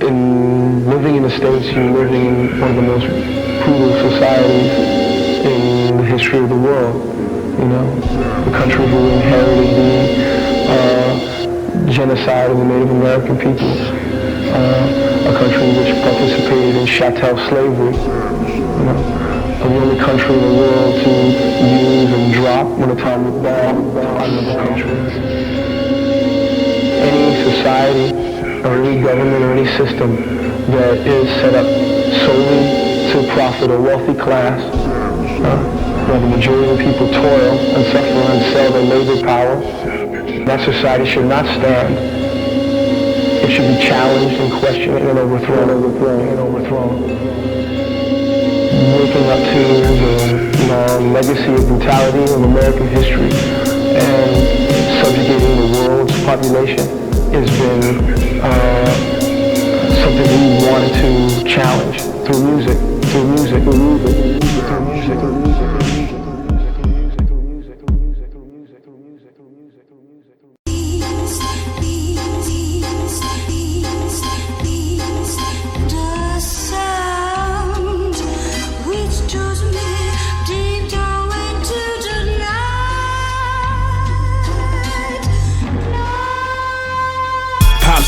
in living in the States, you're living in one of the most brutal societies in the history of the world. You know, the country who inherited the genocide of the Native American peoples, a country which participated in chattel slavery. You know, the only country in the world to use and drop when a atomic bomb on another country. Any society or any government or any system that is set up solely to profit a wealthy class, where the majority of the people toil and suffer and sell their labor power, that society should not stand. It should be challenged and questioned and overthrown. Waking up to the legacy of brutality of American history and subjugating the world's population has been something we wanted to challenge through music.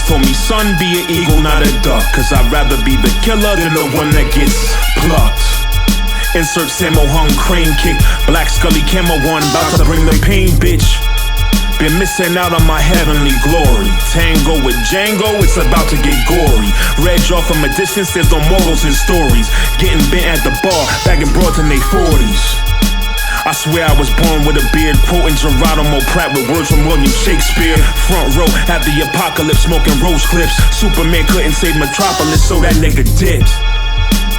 Told me, son, be an eagle, not a duck, cause I'd rather be the killer than the one that gets plucked. Insert Sammo hung crane kick, black scully camo one, about to bring the pain, bitch. Been missing out on my heavenly glory. Tango with Django, it's about to get gory. Red jaw from a distance, there's no morals in stories. Getting bent at the bar, bagging broads in they 40s. I swear I was born with a beard, quoting Geronimo Pratt with words from William Shakespeare. Front row at the apocalypse, smoking rose clips. Superman couldn't save Metropolis, so that nigga dipped.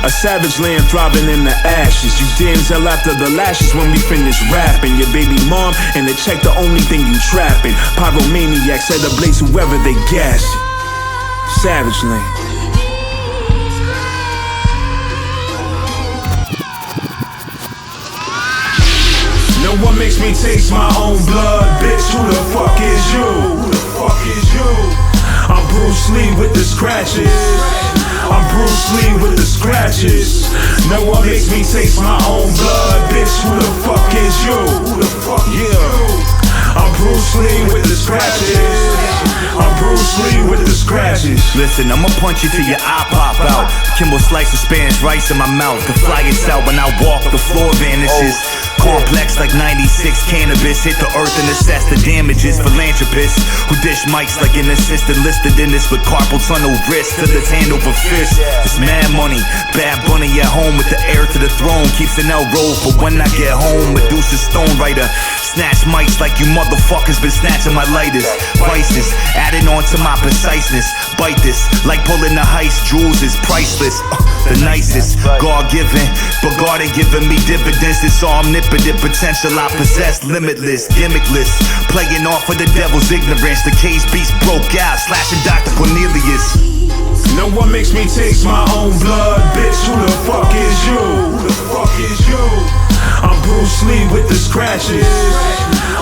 A Savageland thriving in the ashes. You Denzel after the lashes when we finish rapping. Your baby mom and the check, the only thing you trapping. Pyromaniac set ablaze whoever they gas. Savageland. No one makes me taste my own blood, bitch. Who the fuck is you? Who the fuck is you? I'm Bruce Lee with the scratches. I'm Bruce Lee with the scratches. No one makes me taste my own blood, bitch. Who the fuck is you? Who the fuck is you? I'm Bruce Lee with the scratches. I'm Bruce Lee with the scratches. Listen, I'ma punch you till your eye pop out. Kimball slice of Spanish rice in my mouth. The fly gets out when I walk, the floor vanishes. Complex like 96 cannabis. Hit the earth and assess the damages. Philanthropists who dish mics like an assistant. Listed in this with carpal tunnel wrist to this hand over fist. It's mad money, Bad Bunny at home with the heir to the throne. Keeps an L roll for when I get home. Medusa stone writer. Snatch mics like you motherfuckers been snatching my lighters. Vices, adding on to my preciseness. Bite this, like pulling the heist. Jewels is priceless, the nicest. God-given, but God ain't giving me dividends. This omnipotent potential I possess, limitless, gimmickless. Playing off of the devil's ignorance. The cage beast broke out, slashing Dr. Cornelius. No one makes me taste my own blood, bitch. Who the fuck is you? Who the fuck is you? I'm Bruce Lee with the scratches.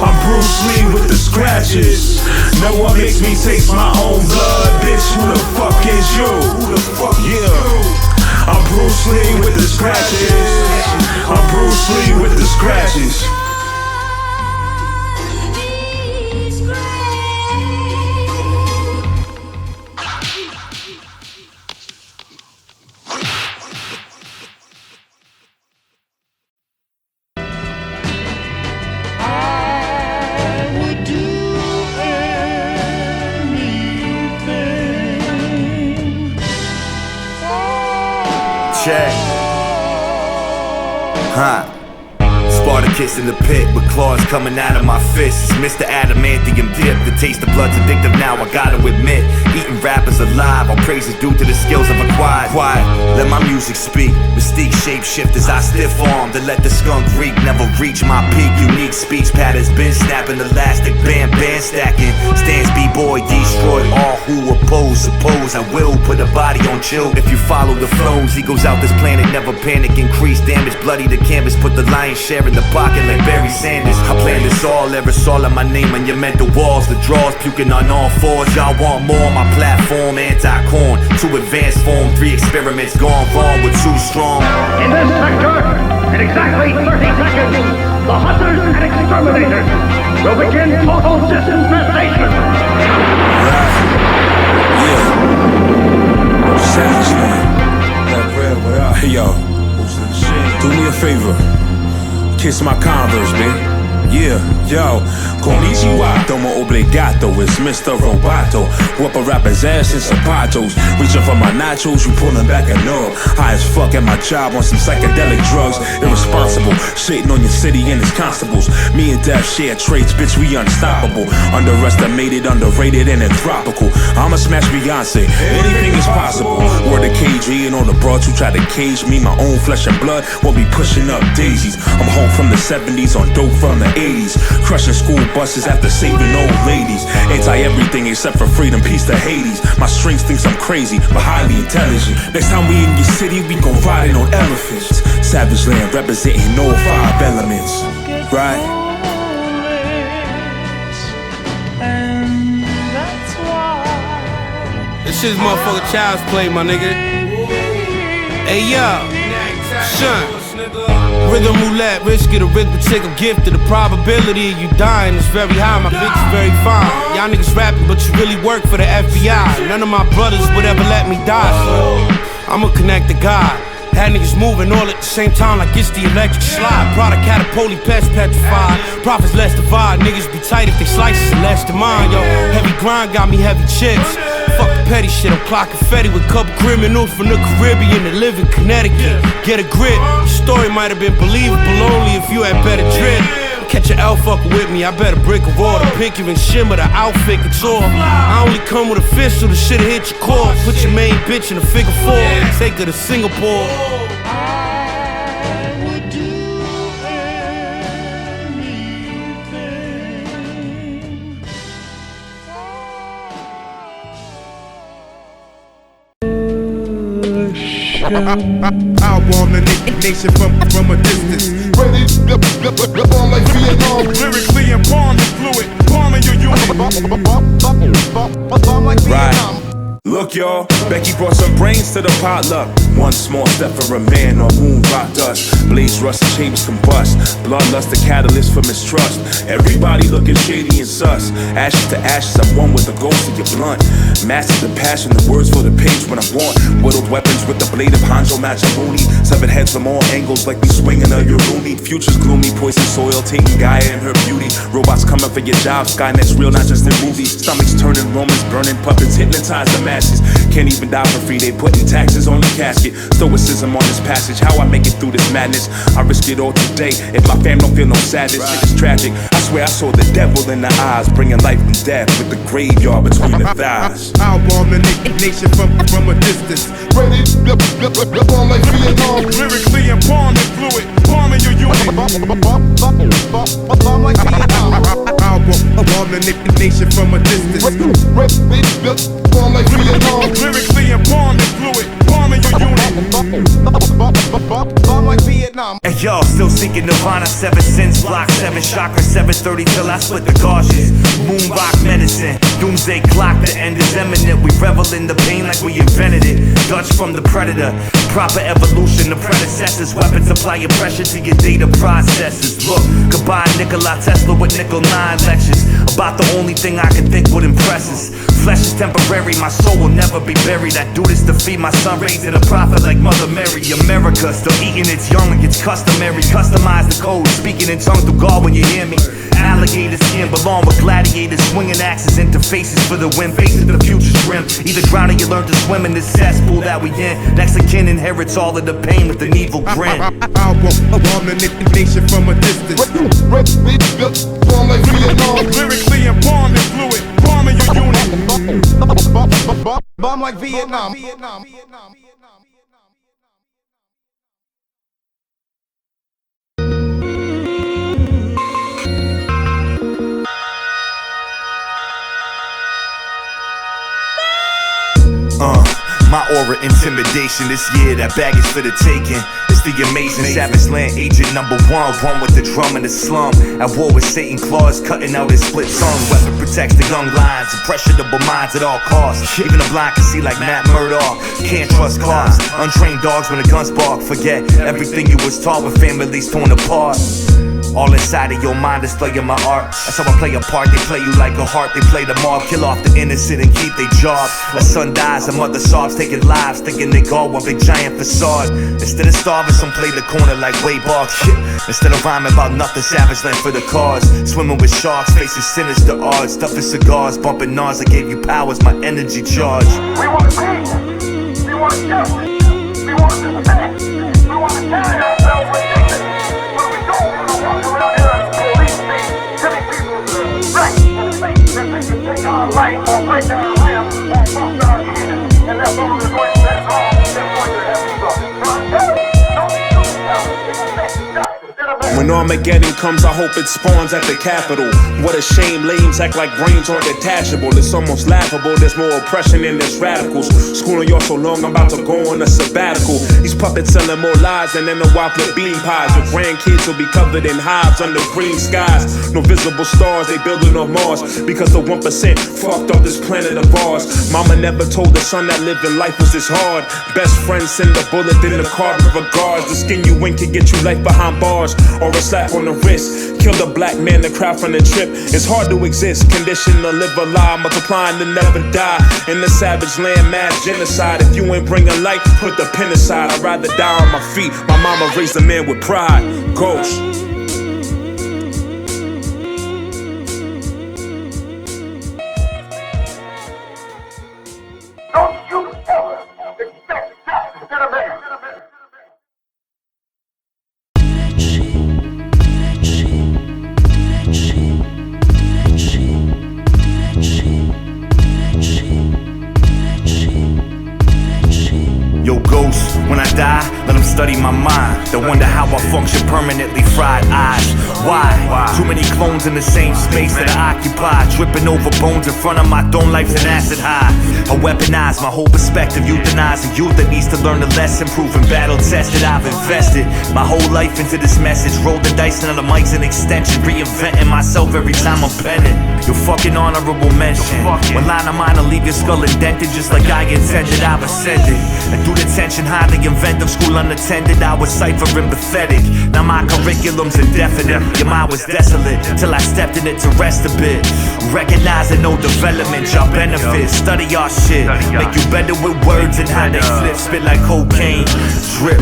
I'm Bruce Lee with the scratches. No one makes me taste my own blood, bitch. Who the fuck is you? Who the fuck is you? I'm Bruce Lee with the scratches. I'm Bruce Lee with the scratches. Check. Spartacus in the pit with claws coming out of my fists. Mr. Adamantium dip. The taste of blood's addictive now, I gotta admit. Eating rappers alive, all praises due to the skills I've acquired. Quiet, let my music speak. Mystique shape-shift as I stiff arm to let the skunk reek. Never reach my peak. Unique speech patterns been snapping. Elastic band stacking. Stands B-boy, destroy all who oppose. Suppose I will put a body on chill. If you follow the flows, he goes out this planet, never panic. Increase damage, bloody the canvas, put the lion's share in the the pocket like Barry Sanders. I planned this all, aerosol in my name on your mental walls. The draws puking on all fours. Y'all want more? My platform, anti-corn. 2 advanced form, 3 experiments gone wrong with 2 strong. In this sector, in exactly 30 seconds, the hunters and exterminators will begin total disinfestation. Right. Yeah. Savageland. That real, what up? Hey, yo. Do me a favor. Kiss my Converse, man. Yeah, yo, konnichiwa, domo obligato, it's Mr. Roboto. Whoop a rapper's ass in zapatos. Reaching for my nachos, you pulling back a nub. High as fuck at my job on some psychedelic drugs. Irresponsible, shitting on your city and its constables. Me and Death share traits, bitch, we unstoppable. Underestimated, underrated, and anthropical. I'ma smash Beyonce, anything is possible. Word to KG and all the broads who try to cage me. My own flesh and blood won't be pushing up daisies. I'm home from the 70s on dope from the 80s. Crushing school buses after saving old ladies. Anti-everything except for freedom, peace to Hades. My strings thinks I'm crazy, but highly intelligent. Next time we in your city, we gon' riding on elephants. Savageland representing all 5 elements. Right? This shit's motherfucking child's play, my nigga. Hey, yo, son. Rhythm roulette, risk it, arithmetic, I'm gifted. The probability of you dying is very high, my bitch is very fine. Y'all niggas rapping, but you really work for the FBI. None of my brothers would ever let me die, so I'ma connect to God. Had niggas moving all at the same time like it's the electric slide. Product catapult, pest petrified. Profits less divide, niggas be tight if they slices and less than mine, yo. Heavy grind got me heavy chips. Fuck the petty shit, I'm clocking Fetty with couple criminals from the Caribbean that live in Connecticut. Get a grip, your story might have been believable only if you had better drip. Catch an L fucking with me, I bet a brick of water. Pink even shimmer, the outfit couture. I only come with a fist, so the shit'll hit your core. Put your main bitch in a figure 4, take her to Singapore. I warn the nation from a distance. Ready to fall like Vietnam. Lyrically embalmed and fluid, bombing your unit. Bomb like Vietnam. Look, y'all, Becky brought some brains to the potluck. One small step for a man on moon rock dust. Blaze rust and chambers combust. Bloodlust, the catalyst for mistrust. Everybody looking shady and sus. Ashes to ashes, I'm one with the ghost of your blunt. Master the passion, the words for the page when I want. Whittled weapons with the blade of Hanjo Machiavelli. Severed heads from all angles like we swinging a Uruni. Future's gloomy, poison soil, taking Gaia and her beauty. Robots coming for your job, Skynet's real, not just in movies. Stomachs turning, Romans burning, puppets hypnotize the masses. Can't even die for free, they putting taxes on the casket. Stoicism on this passage, how I make it through this madness. I risk it all today, if my fam don't feel no sadness. Shit is tragic, I swear I saw the devil in the eyes, bringing life and death with the graveyard between the thighs. I warn the nation from a distance. Ready to fall like Vietnam. Lyrically embalmed and fluid, bombing your unit. Bomb like Vietnam. I warn the nation from a distance. Ready to fall like Vietnam. Lyrically embalmed and fluid, bombing your unit. Bomb like Vietnam. And y'all still seeking Nirvana, 7 sins, block 7, chakra 730 till I split the gauges. Moon rock medicine, doomsday clock, the end is imminent. We revel in the pain like we invented it. Dutch from the predator, proper evolution. The predecessors, weapons applying pressure to your data processors. Look, goodbye Nikola Tesla with nickel 9 lectures about the only thing I can think would impress us. Flesh is temporary, my soul will never be buried. I do this to feed my son, raising a prophet like Mother Mary. America still eating its young like it's customary. Customize the code, speaking in tongue through God when you hear me. Alligator skin belong with gladiators, swinging axes, interfaces for the win. Faces the future's grim. Either drown or you learn to swim in this cesspool that we in. Next of kin inherits all of the pain with an evil grin. I warn the nation from a distance. Bomb like Vietnam. Lyrically embalmed and fluid, bombing your unit. Bomb like Vietnam. My aura terror, intimidation. This year, that bag is for the taking. It's the amazing Savageland agent number one. One with the drum in the slum. At war with Satan claws, cutting out his split tongue. Weapon protects the young lions, impressionable minds at all costs. Even the blind can see like Matt Murdock. Can't trust cars, untrained dogs when the guns bark. Forget everything you was taught with families torn apart. All inside of your mind displaying my art. That's how I play a part. They play you like a heart. They play the mob, kill off the innocent and keep their job. A son dies, a mother sobs, taking lives, thinking they got one big giant facade. Instead of starving, some play the corner like way box. Instead of rhyming about nothing, Savageland for the cause. Swimming with sharks, facing sinister odds. Stuffing cigars, bumping Nas. I gave you powers, my energy charge. We want peace. We want justice. We want respect. We want to carry ourselves with dignity. When we don't want to walk around here and police things, telling people the right and the face that they can take our life or break our limbs or bump our head. And that's all they're going to, that's all they're going to have to do. So I'm telling you, don't shoot yourself. When Armageddon comes, I hope it spawns at the Capitol. What a shame, lames act like brains aren't detachable. It's almost laughable, there's more oppression than there's radicals. Schooling y'all so long, I'm about to go on a sabbatical. These puppets selling more lies than in the Whopper bean pies. Your grandkids will be covered in hives under green skies. No visible stars, they building on Mars. Because the 1% fucked up this planet of ours. Mama never told the son that living life was this hard. Best friend send a bullet in the carbon regards. The skin you in can get you life behind bars. Or a slap on the wrist. Kill the black man, the crowd from the trip. It's hard to exist, conditioned to live a lie, multiplying to never die. In the Savageland, mass genocide. If you ain't bringing light, put the pen aside. I'd rather die on my feet. My mama raised a man with pride. Ghost. Don't you ever expect justice in a man. Yo, ghost, when I die, let them study my mind. They wonder how I function permanently, fried eyes. Why? Too many clones in the same space that I occupy. Tripping over bones in front of my throne, life's an acid high. I weaponize my whole perspective, euthanize a youth that needs to learn a lesson. Proven battle tested, I've invested my whole life into this message. Roll the dice, now the mic's an extension. Reinventing myself every time I'm penning. Your fucking honorable mention. One line of mine will leave your skull indented, just like I intended. I've ascended, and through the tension, highly inventive, school unattended, I was ciphering pathetic. Now my curriculum's indefinite. Your mind was desolate till I stepped in it to rest a bit. Recognizing no development, y'all benefits. Study y'all shit, make you better with words and how they flip. Spit like cocaine, drip.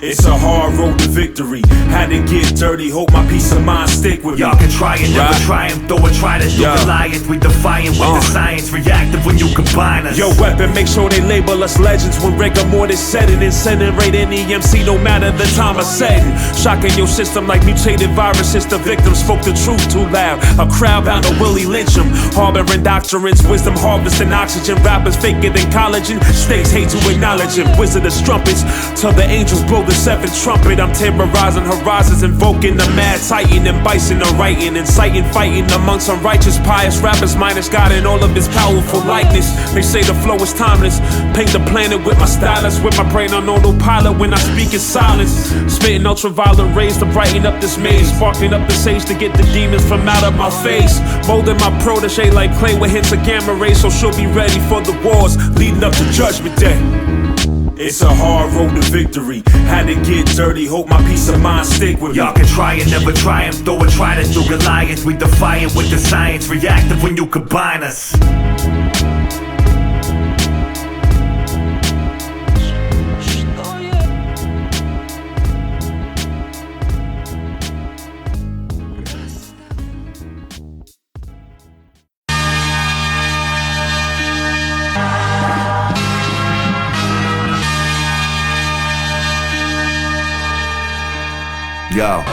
It's a hard road to victory. Had to get dirty, hope my peace of mind stick with me. Y'all can try and never try and throw it, try to do Goliath. We defiant with the science, reactive when you combine us. Yo, Weapon, make sure they label us legends when rigor mortis set it. Incinerate any MC, no matter the time of setting. Shocking your system like mutated viruses. The victim spoke the truth too loud. A crowd bound to Willie lynch him. Harboring doctrines, wisdom harvesting oxygen. Rappers faker than collagen. States hate to acknowledge him. Wizard of strumpets, till the angels blow the seventh trumpet. I'm terrorizing horizons, invoking the mad titan and bison the writing, inciting fighting amongst unrighteous pious rappers, minus God in all of his powerful likeness. They say the flow is timeless. Paint the planet with my stylus, with my brain on autopilot when I speak in silence. Spitting ultraviolet rays to brighten up this maze, sparking up the sage to get the demons from out of my face. Molding my protege like clay with hints of gamma rays, so she'll be ready for the wars leading up to Judgment Day. It's a hard road to victory. Had to get dirty, hope my peace of mind stick with me. Y'all can try and never try and throw it, try to do Goliath. We defiant with the science, reactive when you combine us. Yo.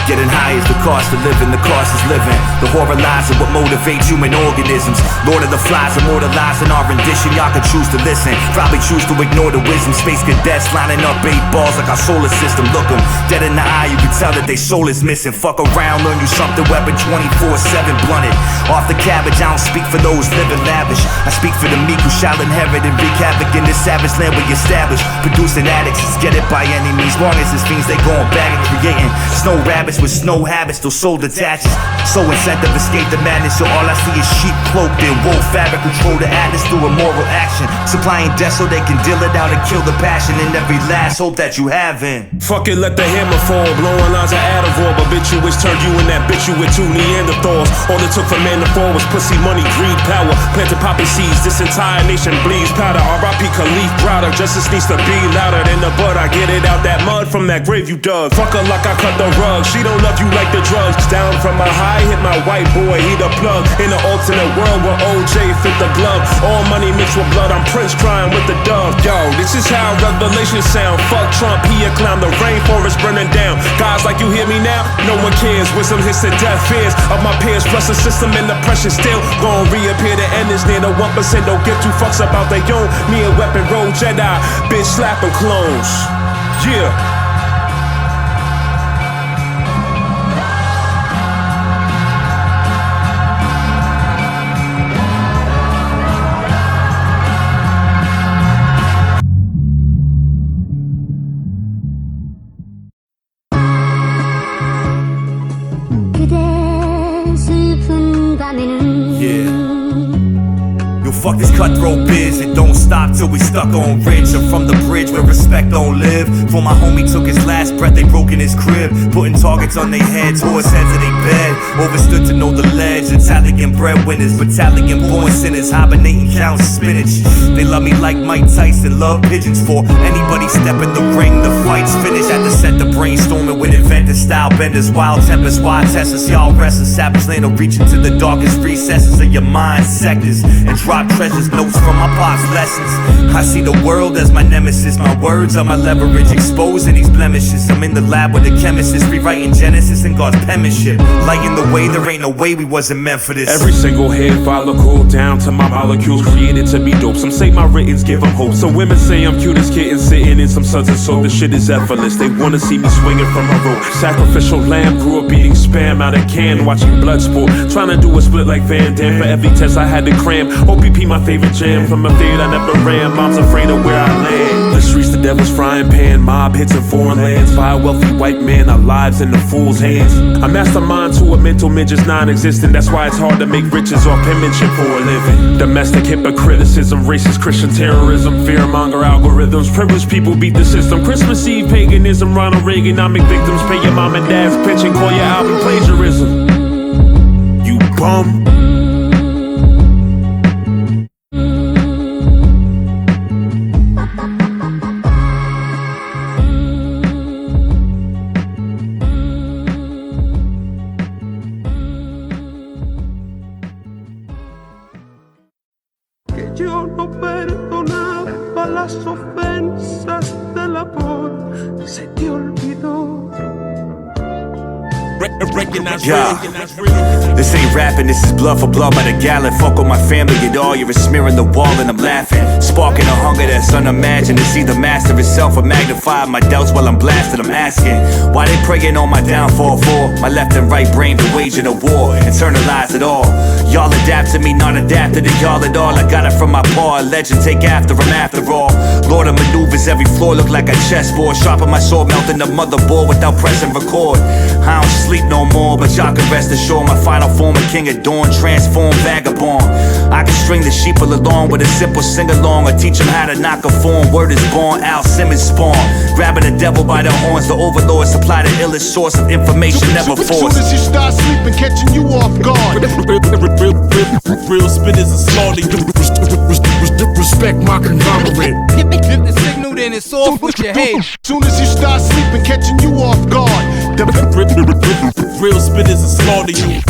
Getting high is the cost of living, the cost is living. The horror lies are what motivates human organisms. Lord of the Flies immortalizing our rendition. Y'all can choose to listen, probably choose to ignore the wisdom. Space cadets lining up 8 balls like our solar system. Look them dead in the eye, you can tell that they soul is missing. Fuck around, learn you something, weapon 24/7 blunted. Off the cabbage, I don't speak for those living lavish. I speak for the meek who shall inherit and wreak havoc in this savage land we establish. Producing addicts, let's get it by any means. Long as it's fiends, they going back and creating snow rabbits with snow habits, till soul detaches. So incentive, escape the madness. So all I see is sheep cloaked in wool fabric. Control the atlas through immoral action. Supplying death so they can deal it out and kill the passion in every last hope that you have in. Fuck it, let the hammer fall. Blowing lines of Adderall. Habituous turned you in that bitch you with 2 Neanderthals. All it took for man to fall was pussy, money, greed, power. Planted poppy seeds, this entire nation bleeds powder. R.I.P. Khalif Browder. Justice needs to be louder than the bud. I get it out that mud from that grave you dug. Fuck her like I cut the rug. She don't love you like the drugs. Down from a high, hit my white boy, he the plug. In an alternate world where OJ fit the glove. All money mixed with blood, I'm Prince crying with the dove. Yo, this is how revelations sound. Fuck Trump, he a clown, the rainforest burning down. Guys like you hear me now, no one cares. Wisdom hits the death fears of my peers. Plus the system and the pressure still gon' reappear. The end is near, the 1% don't give 2 fucks about their own. Me and Weapon roll Jedi, bitch slapping clones. Yeah. Fuck this cutthroat biz, it don't stop till we stuck on ridge. I'm from the bridge where respect don't live. For my homie took his last breath, they broke in his crib. Putting targets on their heads, horse heads in their bed. Overstood to know the ledge, Italian breadwinners, battalion born sinners, hibernating counts spinach. They love me like Mike Tyson, love pigeons. For anybody step in the ring, the fight's finished. At the center brainstorming with inventive style benders, wild tempers, wild testers. Y'all restless, Savageland will reach into the darkest recesses of your mind sectors and drop treasures, notes from my pop's lessons. I see the world as my nemesis. My words are my leverage, exposing these blemishes. I'm in the lab with the chemist, rewriting Genesis and God's penmanship. Lighting the way, there ain't no way we wasn't meant for this. Every single hair follicle down to my molecules created to be dope. Some say my writtens give them hope. Some women say I'm cute as kittens sitting in some suds and soap. The shit is effortless. They wanna see me swinging from a rope. Sacrificial lamb, grew up eating spam out of can, watching blood sport. Trying to do a split like Van Damme. For every test I had to cram. OPP my favorite jam. From a fade I never ran. Mom's afraid of where I land. The streets the devil's frying pan. Mob hits in foreign lands. By a wealthy white man. Our lives in the fool's hands. A mastermind to a mental midget's non-existent. That's why it's hard to make riches off penmanship for a living. Domestic hypocriticism, racist Christian terrorism, fearmonger algorithms. Privileged people beat the system. Christmas Eve paganism, Ronald Reaganomic victims. Pay your mom and dad's pitch and call your album plagiarism. You bum. Yo no perdonaba las ofensas del amor, se te olvidó. Reckonize Yeah. Real. This ain't rapping, this is blood for blood by the gallon. Fuck with my family at all, you're smearing the wall and I'm laughing. Sparking a hunger that's unimagined. To see the master itself or magnify my doubts while I'm blasted. I'm asking, why they praying on my downfall for? My left and right brain been waging a war, internalize it all. Y'all adapt to me, not adapted to y'all at all. I got it from my paw, a legend, take after him after all. Lord of maneuvers, every floor look like a chessboard. Sharpen my sword, melting the motherboard without pressing record. I don't sleep no more, but y'all can rest assured my final form, a king of dawn, transformed vagabond. I can string the sheeple along with a simple sing-along, or teach them how to knock a form. Word is born, Al Simmons spawn. Grabbing the devil by the horns, the overlord supply the illest source of information never forced. Soon as you start sleeping, catching you off guard. Real spitters are slaughter you. Respect my conglomerate. Get the signal, then it's off with your head. Soon as you start sleeping, catching you off guard. Real spitters are slaughter you.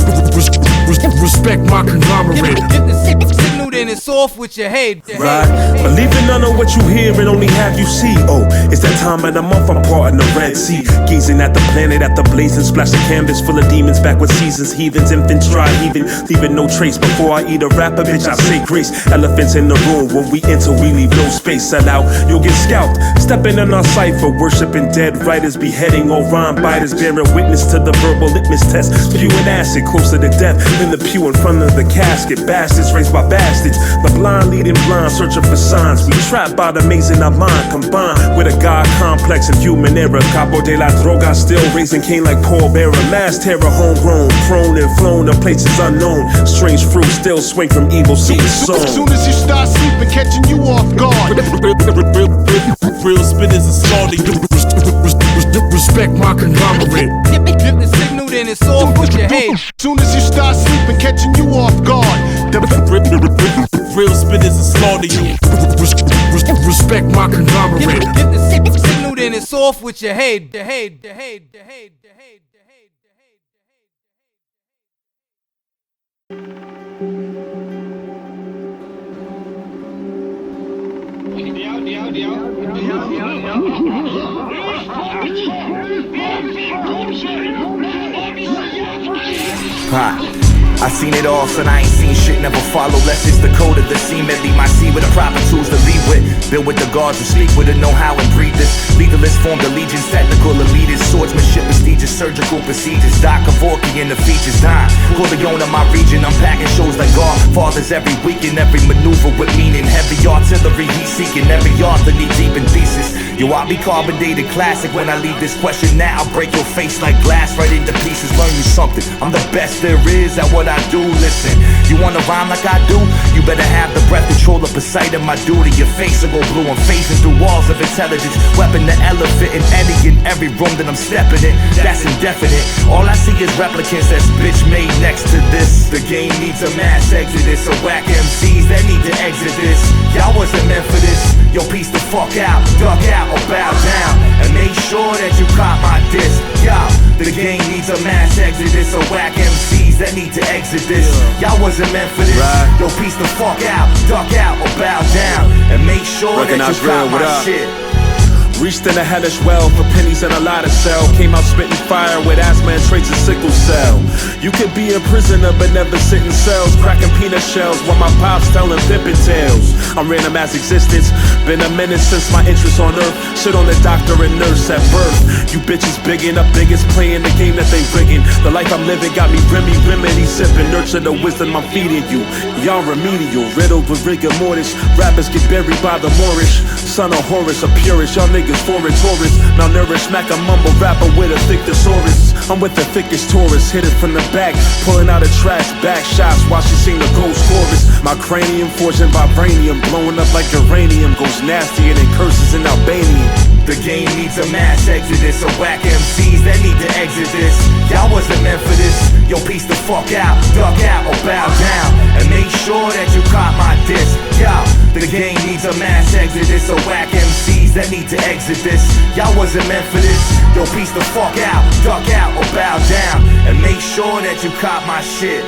Respect my conglomerate. Get the signal, then it's off with your head. Right, believing none of what you hear and only have you see. Oh, it's that time of the month I'm parting the Red Sea. Gazing at the planet, at the blazing splash of canvas full of demons, backward seasons, heathens, infants, dry heaving, leaving no trace. Before I eat a rapper, bitch, I say grace. Elephants in the room, when we enter, we leave no space. Sell out, you'll get scalped. Stepping in our cipher, worshiping dead writers, beheading all rhyme biters, bearing witness to the verbal litmus test. Spewing acid, closer to death than the pew in front of the casket. Bastards raised by bastards, the blind leading blind, searching for signs. We trapped by the maze in our mind, combined with a God complex and human error. Capo de la droga, still raising Cain like Paul Bearer. Mass terror, homegrown, thrown and flown to places unknown. Strange fruit still swing from evil seeds sown. As soon as you start sleeping, catching you off guard. Real spinners and slaughter. Respect my conglomerate. Give the signal, then it's off with your head. Soon as you start sleeping, catching you off guard. Real spinners and slaughter you. Respect my conglomerate. Give the signal, then it's off with your head. I seen it all, son, I ain't seen shit, never follow less. It's the code of the scene, lead my seed with the proper tools to lead with. Build with the guards who speak with the know-how and breed this. Legalists formed allegiance, technical elitist, swordsmanship, prestigious, surgical procedures. Doc Kevorkian and the features, Don Corleone of my region, unpacking shows like Godfathers every weekend, every maneuver with meaning. Heavy artillery, heat seeking, every author knee deep in thesis. Yo, I'll be carbonated classic when I leave this question. Now I'll break your face like glass right into pieces. Learn you something, I'm the best there is at what I do. Listen, you wanna rhyme like I do? You better have the breath control of Poseidon, my duty. Your face will go blue, I'm phasing through walls of intelligence. Weapon the elephant in any and every room that I'm stepping in. That's indefinite. All I see is replicants that's bitch made next to this. The game needs a mass exodus, so whack MCs that need to exit this. Y'all wasn't meant for this. Yo, piece the fuck out, duck out or bow down, and make sure that you caught my disc. Yo, the game needs a mass exodus, so whack MCs that need to exit this. Y'all wasn't meant for this. Yo, piece the fuck out, duck out or bow down, and make sure Reckonize that you caught Real, my shit. Reached in a hellish well for pennies and a lot of cell. Came out spitting fire with asthma and traits of sickle cell. You could be a prisoner but never sit in cells, cracking peanut shells while my pops telling pippin tales. I'm random as existence, been a minute since my interest on earth. Shit on the doctor and nurse at birth. You bitches biggin' up biggest, playing the game that they riggin'. The life I'm living got me remedy sipping. Nurture the wisdom I'm feeding you. Y'all remedial, riddled with rigor mortis. Rappers get buried by the Moorish. Son of Horus, a purist. Y'all niggas foreign tourists, malnourished, smack a mumble rapper with a thick thesaurus. I'm with the thickest tourist, hit it from the back, pulling out a trash, back shots while she sing the ghost chorus. My cranium forged in vibranium, blowing up like uranium, goes nastier than curses in Albanian. The game needs a mass exodus, so whack MCs that need to exit this. Y'all wasn't meant for this. Yo, piece the fuck out, duck out or bow down, and make sure that you caught my disc. Yo, the game needs a mass exodus, so whack MCs that need to exit this. Y'all wasn't meant for this. Yo, piece the fuck out, duck out or bow down, and make sure that you caught my shit.